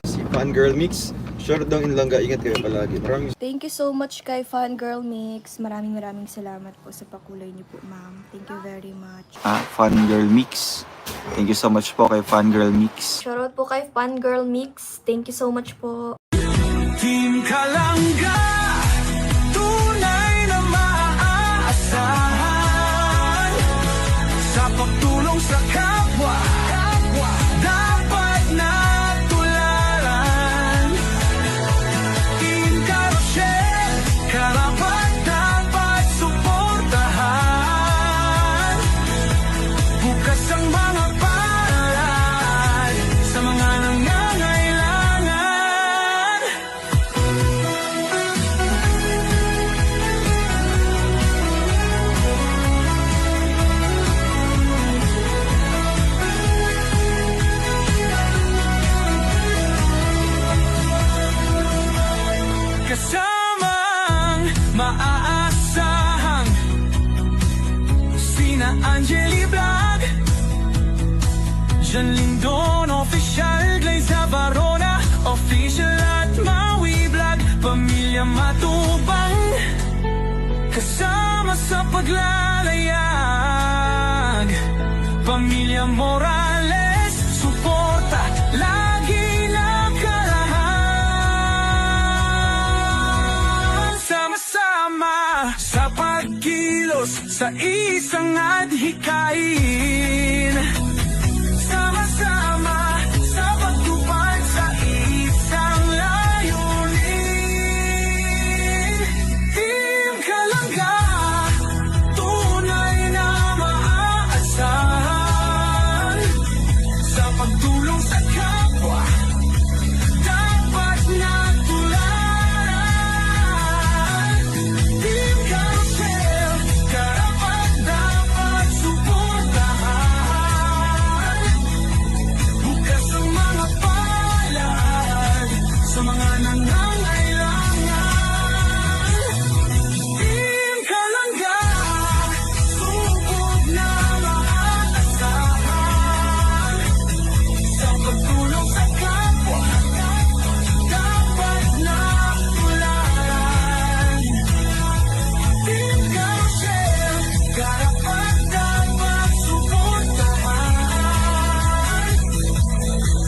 Si Fangirl Mix. Short daw in Langga. Ingat kayo palagi. Maraming Thank you so much kay Fangirl Mix. Maraming salamat po sa pakulay niyo po, ma'am. Thank you very much. Fangirl Mix. Thank you so much po kay Fangirl Mix. Shoutout po kay Fangirl Mix. Thank you so much po. Team Kalangga, tunay na maaasahan. Sa pagtulong sa kapwa, dapat na tularan. Team Carousel, karapat dapat suportahan. Bukas ang mga palad sa mga nangangailangan. Kasamang maaasahan sina Angeli Vlog, Jan Lindon Official, Glaza Barona Official at Maui Vlog, Pamilya Matubang, kasama sa paglalayag. Pamilya Morales, suporta lagi nakarahan. Sama-sama sa pagkilos sa isang adhikain. Sama-sama sa pagtupad sa isang layunin. Team Kalangga, tunay na maaasahan. Sa pagtulong sa kapwa, dapat na tularan. Team Carousel, karapat dapat suportahan. Bukas ang mga palad sa mga nangangailangan. Team Kalangga, subok na maaasahan. Sa pagtulong sa kapwa, dapat na tularan. Team Carousel, karapat dapat suportahan.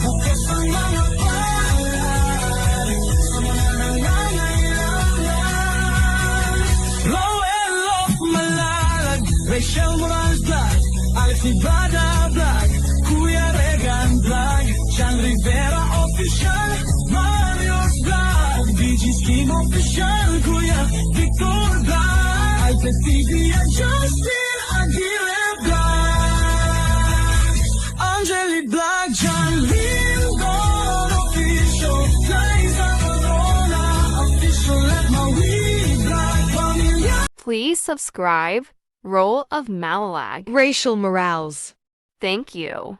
Bukas ang mga palad sa mga nangangailangan. Lowell of Malalag, Rachel Morales Vlog, Alex Ibrada Vlog, Kuya Regan Vlog, Jan Rivera Official, Mario's Vlog, BG's King Official, Kuya Victor Vlog, Alfred TV at Justin Aguirre Vlog, Angeli Vlog, Jan Lindon Official, Liza Corona Official at Maui Vlog, Pamilya. Please subscribe. Role of Malalag. Rachel Morales. Thank you.